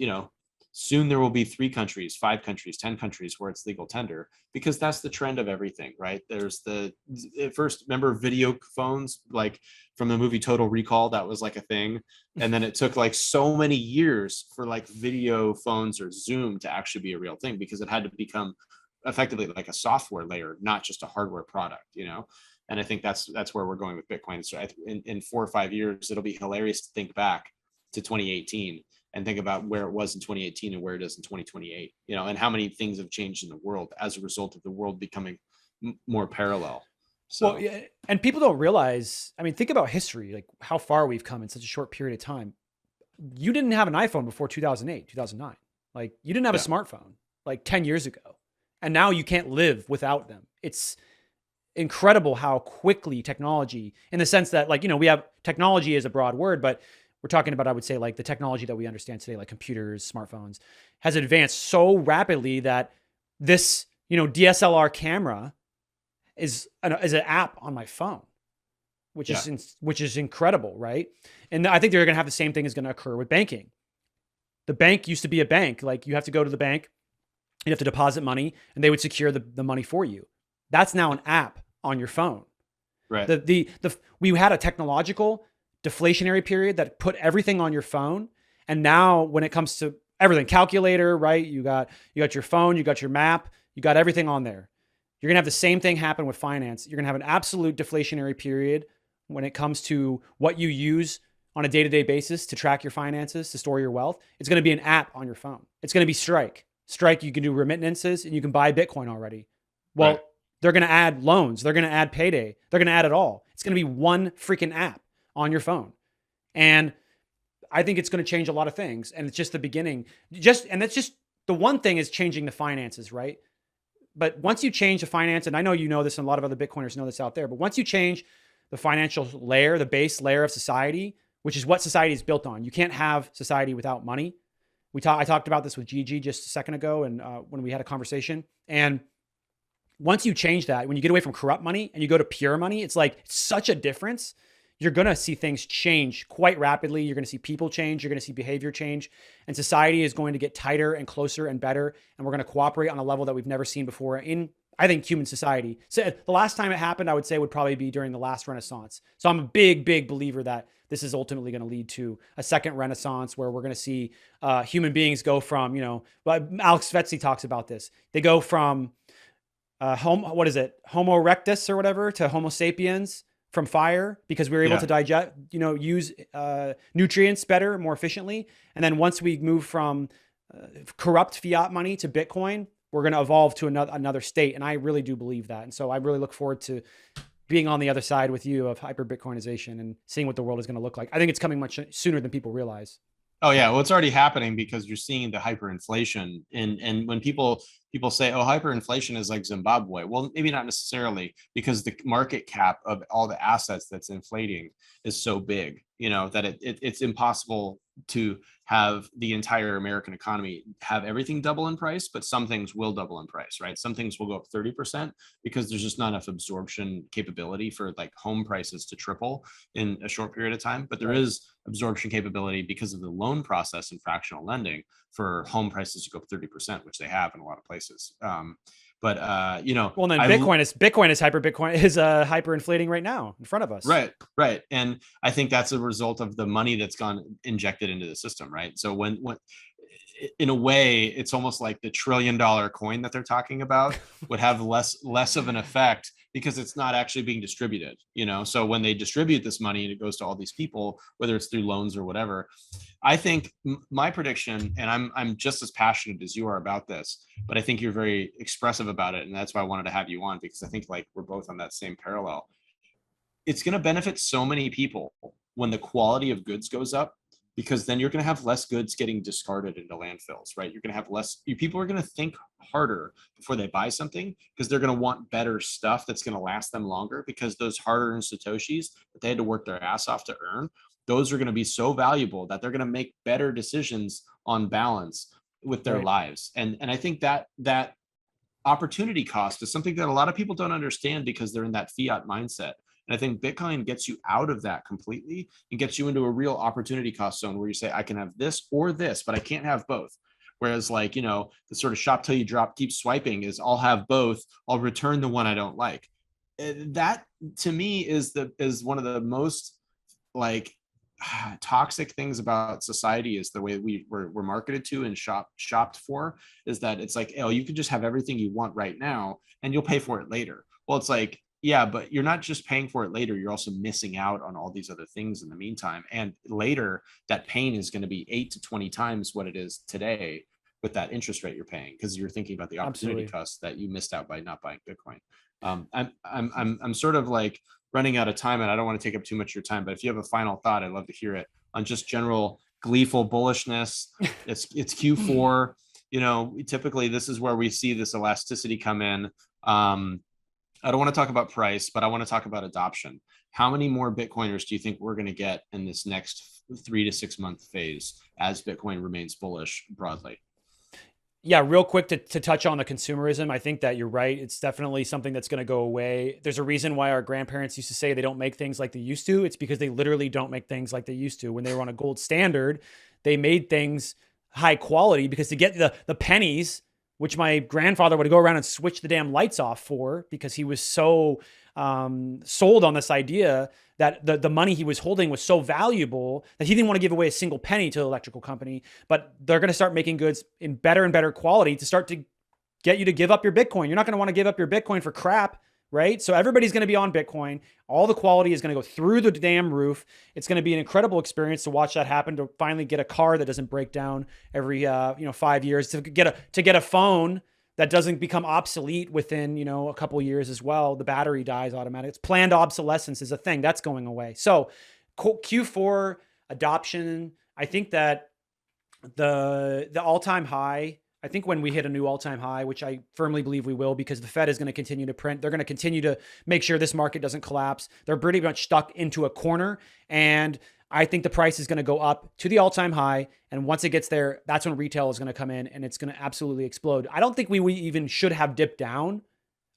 soon there will be 3 countries, 5 countries, 10 countries where it's legal tender, because that's the trend of everything, right? There's first, remember video phones, like from the movie Total Recall, that was like a thing. And then it took so many years for video phones or Zoom to actually be a real thing, because it had to become effectively like a software layer, not just a hardware product, And I think that's where we're going with Bitcoin. So in 4 or 5 years, it'll be hilarious to think back to 2018 and think about where it was in 2018 and where it is in 2028, and how many things have changed in the world as a result of the world becoming more parallel. So, well, yeah, and people don't realize, I mean, think about history, like how far we've come in such a short period of time. You didn't have an iPhone before 2008, 2009. Like, you didn't have a smartphone 10 years ago. And now you can't live without them. incredible how quickly technology, in the sense that, like, we have technology is a broad word, but we're talking about, I would say, like the technology that we understand today, like computers, smartphones, has advanced so rapidly that this, DSLR camera is an app on my phone, which is incredible, right? And I think they're going to have the same thing is going to occur with banking. The bank used to be a bank. Like, you have to go to the bank, you have to deposit money, and they would secure the money for you. That's now an app on your phone. Right. We had a technological deflationary period that put everything on your phone. And now when it comes to everything, calculator, right? You got your phone, you got your map, you got everything on there. You're going to have the same thing happen with finance. You're going to have an absolute deflationary period when it comes to what you use on a day-to-day basis to track your finances, to store your wealth. It's going to be an app on your phone. It's going to be Strike. Strike, you can do remittances and you can buy Bitcoin already. Well, they're going to add loans. They're going to add payday. They're going to add it all. It's going to be one freaking app on your phone. And I think it's going to change a lot of things. And it's just the beginning. And that's just the one thing, is changing the finances, right? But once you change the finance, and I know you know this and a lot of other Bitcoiners know this out there, but once you change the financial layer, the base layer of society, which is what society is built on, you can't have society without money. I talked about this with Gigi just a second ago, and when we had a conversation. And once you change that, when you get away from corrupt money and you go to pure money, it's such a difference. You're going to see things change quite rapidly. You're going to see people change. You're going to see behavior change. And society is going to get tighter and closer and better. And we're going to cooperate on a level that we've never seen before in, I think, human society. So the last time it happened, I would say, would probably be during the last Renaissance. So I'm a big, big believer that this is ultimately going to lead to a second Renaissance, where we're going to see human beings go from, Alex Vetsi talks about this. They go from Homo erectus or whatever to Homo sapiens from fire, because we were able to digest, use nutrients better, more efficiently. And then once we move from corrupt fiat money to Bitcoin, we're going to evolve to another state. And I really do believe that. And so I really look forward to being on the other side with you of Hyperbitcoinization and seeing what the world is going to look like. I think it's coming much sooner than people realize. Oh yeah, well, it's already happening, because you're seeing the hyperinflation, and when people say, oh, hyperinflation is like Zimbabwe, well, maybe not necessarily, because the market cap of all the assets that's inflating is so big, that it's impossible to have the entire American economy have everything double in price, but some things will double in price, right? Some things will go up 30% because there's just not enough absorption capability for like home prices to triple in a short period of time. But there is absorption capability because of the loan process and fractional lending for home prices to go up 30%, which they have in a lot of places. Well, then Bitcoin is hyperinflating right now in front of us. Right. And I think that's a result of the money that's gone injected into the system, right? So when in a way, it's almost like the $1 trillion coin that they're talking about would have less of an effect, because it's not actually being distributed, So when they distribute this money and it goes to all these people, whether it's through loans or whatever, I think my prediction, and I'm just as passionate as you are about this, but I think you're very expressive about it. And that's why I wanted to have you on, because I think like we're both on that same parallel. It's going to benefit so many people when the quality of goods goes up, because then you're going to have less goods getting discarded into landfills, right? You're going to have people are going to think harder before they buy something, because they're going to want better stuff that's going to last them longer, because those hard-earned Satoshis that they had to work their ass off to earn, those are going to be so valuable that they're going to make better decisions on balance with their lives. And I think that opportunity cost is something that a lot of people don't understand, because they're in that fiat mindset. And I think Bitcoin gets you out of that completely and gets you into a real opportunity cost zone, where you say, I can have this or this, but I can't have both. Whereas the sort of shop till you drop, keep swiping is, I'll have both. I'll return the one I don't like. That to me is one of the most toxic things about society, is the way we're marketed to and shopped for, is that it's like, oh, you can just have everything you want right now and you'll pay for it later. Well, it's like, yeah, but you're not just paying for it later, you're also missing out on all these other things in the meantime. And later, that pain is going to be 8 to 20 times what it is today with that interest rate you're paying, because you're thinking about the opportunity cost that you missed out by not buying Bitcoin. I'm sort of like running out of time, and I don't want to take up too much of your time, but if you have a final thought, I'd love to hear it on just general gleeful bullishness. It's Q4. Typically this is where we see this elasticity come in. I don't want to talk about price, but I want to talk about adoption. How many more Bitcoiners do you think we're going to get in this next 3 to 6 month phase as Bitcoin remains bullish broadly? Yeah, real quick to touch on the consumerism, I think that you're right. It's definitely something that's going to go away. There's a reason why our grandparents used to say they don't make things like they used to. It's because they literally don't make things like they used to. When they were on a gold standard, they made things high quality because to get the pennies, which my grandfather would go around and switch the damn lights off for because he was so sold on this idea that the money he was holding was so valuable that he didn't want to give away a single penny to the electrical company. But they're going to start making goods in better and better quality to start to get you to give up your Bitcoin. You're not going to want to give up your Bitcoin for crap, right? So everybody's going to be on Bitcoin. All the quality is going to go through the damn roof. It's going to be an incredible experience to watch that happen, to finally get a car that doesn't break down every 5 years, to get a phone that doesn't become obsolete within, a couple of years as well. The battery dies automatically. It's planned obsolescence is a thing that's going away. So Q4 adoption, I think that the all-time high, I think when we hit a new all-time high, which I firmly believe we will, because the Fed is going to continue to print, they're going to continue to make sure this market doesn't collapse. They're pretty much stuck into a corner. And I think the price is going to go up to the all-time high. And once it gets there, that's when retail is going to come in and it's going to absolutely explode. I don't think we even should have dipped down.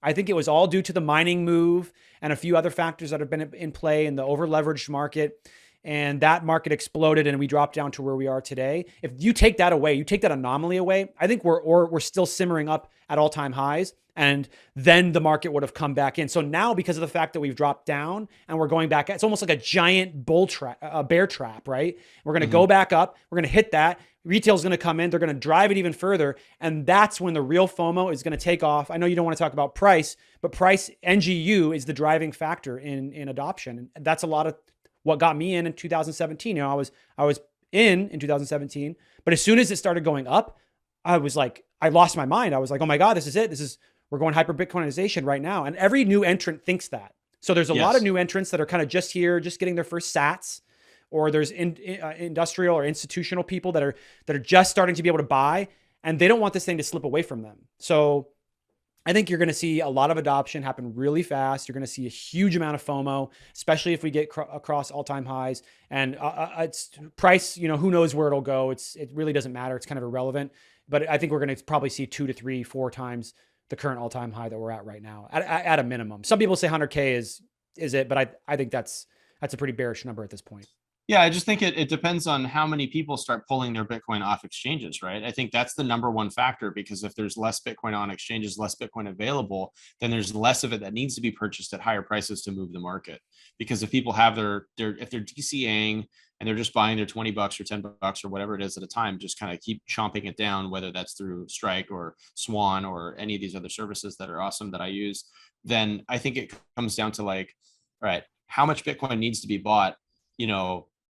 I think it was all due to the mining move and a few other factors that have been in play in the over-leveraged market. And that market exploded and we dropped down to where we are today. If you take that away, you take that anomaly away, I think we're still simmering up at all-time highs. And then the market would have come back in. So now, because of the fact that we've dropped down and we're going back, it's almost like a giant bull trap, a bear trap, right? We're going to go back up. We're going to hit that. Retail's going to come in. They're going to drive it even further. And that's when the real FOMO is going to take off. I know you don't want to talk about price, but price NGU is the driving factor in adoption. And that's a lot of what got me in 2017. I was in 2017, but as soon as it started going up, I was like, I lost my mind. I was like, oh my God, this is it. We're going hyperbitcoinization right now. And every new entrant thinks that. So there's a lot of new entrants that are kind of just here, just getting their first sats, or there's industrial or institutional people that are just starting to be able to buy, and they don't want this thing to slip away from them. So I think you're going to see a lot of adoption happen really fast. You're going to see a huge amount of FOMO, especially if we get across all-time highs. And it's price, who knows where it'll go. It really doesn't matter. It's kind of irrelevant. But I think we're going to probably see 2 to 3, 4 times the current all-time high that we're at right now, at a minimum. Some people say 100K is it, but I think that's a pretty bearish number at this point. Yeah, I just think it depends on how many people start pulling their Bitcoin off exchanges, right? I think that's the number one factor, because if there's less Bitcoin on exchanges, less Bitcoin available, then there's less of it that needs to be purchased at higher prices to move the market. Because if people have if they're DCAing and they're just buying their $20 or $10 or whatever it is at a time, just kind of keep chomping it down, whether that's through Strike or Swan or any of these other services that are awesome that I use, then I think it comes down to like, all right, how much Bitcoin needs to be bought,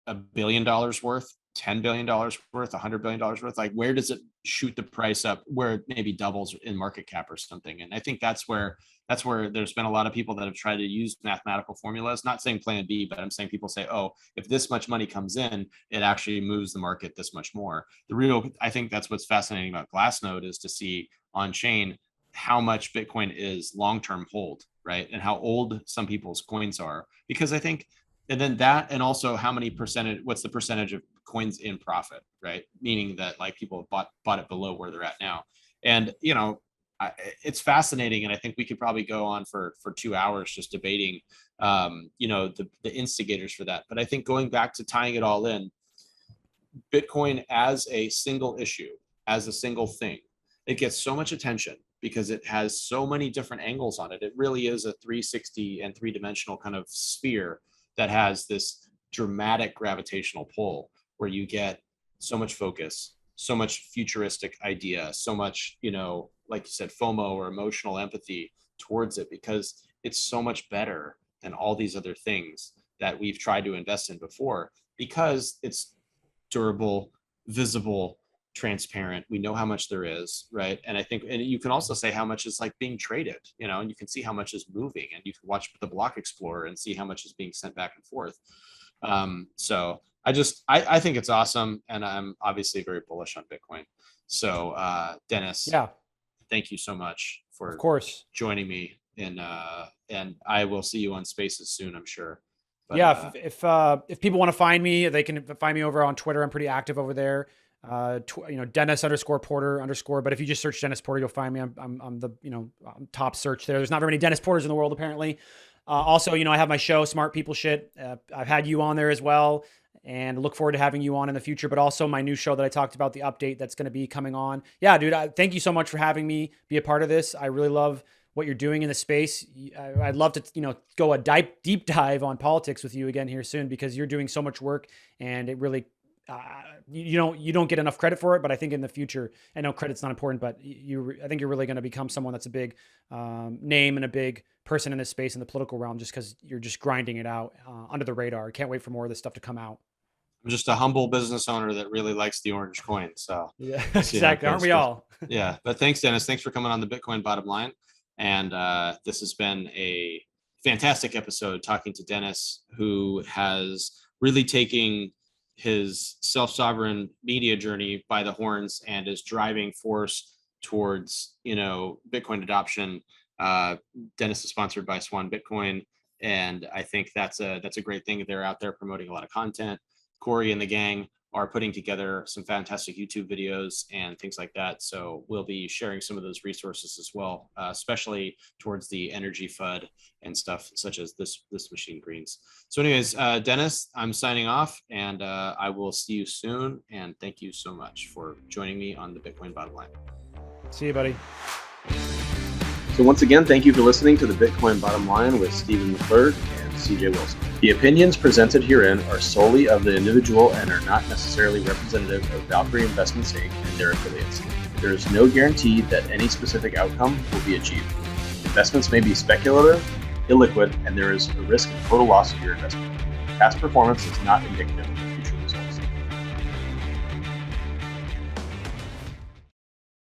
$1 billion worth, $10 billion worth, $100 billion worth? Like, where does it shoot the price up where it maybe doubles in market cap or something? And I think that's where there's been a lot of people that have tried to use mathematical formulas, not saying plan B, but I'm saying people say, oh, if this much money comes in, it actually moves the market this much more. I think that's what's fascinating about Glassnode is to see on chain how much Bitcoin is long-term hold, right? And how old some people's coins are, because I think, and then that, and also what's the percentage of coins in profit, right? Meaning that like people have bought it below where they're at now. And, it's fascinating. And I think we could probably go on for 2 hours just debating, the instigators for that. But I think going back to tying it all in, Bitcoin as a single issue, as a single thing, it gets so much attention because it has so many different angles on it. It really is a 360 and three-dimensional kind of sphere that has this dramatic gravitational pull where you get so much focus, so much futuristic idea, so much, like you said, FOMO or emotional empathy towards it, because it's so much better than all these other things that we've tried to invest in before, because it's durable, visible, transparent. We know how much there is, right? And I think, and you can also say how much is like being traded, and you can see how much is moving, and you can watch the block explorer and see how much is being sent back and forth. So I think it's awesome. And I'm obviously very bullish on Bitcoin. So, Dennis, yeah, thank you so much for of course joining me and I will see you on Spaces soon, I'm sure. But, yeah, if people want to find me, they can find me over on Twitter. I'm pretty active over there. Dennis_Porter_. But if you just search Dennis Porter, you'll find me. I'm the top search there. There's not very many Dennis Porters in the world, apparently. Also, I have my show, Smart People Shit. I've had you on there as well, and look forward to having you on in the future. But also my new show that I talked about, the update that's going to be coming on. Yeah, dude, thank you so much for having me be a part of this. I really love what you're doing in the space. I'd love to, go a deep dive on politics with you again here soon, because you're doing so much work, and it really, you don't get enough credit for it. But I think in the future, I know credit's not important, but I think you're really going to become someone that's a big name and a big person in this space in the political realm, just because you're just grinding it out under the radar. Can't wait for more of this stuff to come out. I'm just a humble business owner that really likes the orange coin. So yeah, exactly. Aren't we all? Yeah. But thanks, Dennis. Thanks for coming on the Bitcoin Bottom Line. And this has been a fantastic episode talking to Dennis, who has really taken his self-sovereign media journey by the horns and is driving force towards, Bitcoin adoption. Dennis is sponsored by Swan Bitcoin, and I think that's a great thing. They're out there promoting a lot of content. Corey and the gang are putting together some fantastic YouTube videos and things like that. So we'll be sharing some of those resources as well, especially towards the energy FUD and stuff such as this Machine Greens. So anyways, Dennis, I'm signing off, and I will see you soon. And thank you so much for joining me on the Bitcoin Bottom Line. See you, buddy. So once again, thank you for listening to the Bitcoin Bottom Line with Stephen McClurg and CJ Wilson. The opinions presented herein are solely of the individual and are not necessarily representative of Valkyrie Investments Inc. and their affiliates. There is no guarantee that any specific outcome will be achieved. Investments may be speculative, illiquid, and there is a risk of total loss of your investment. Past performance is not indicative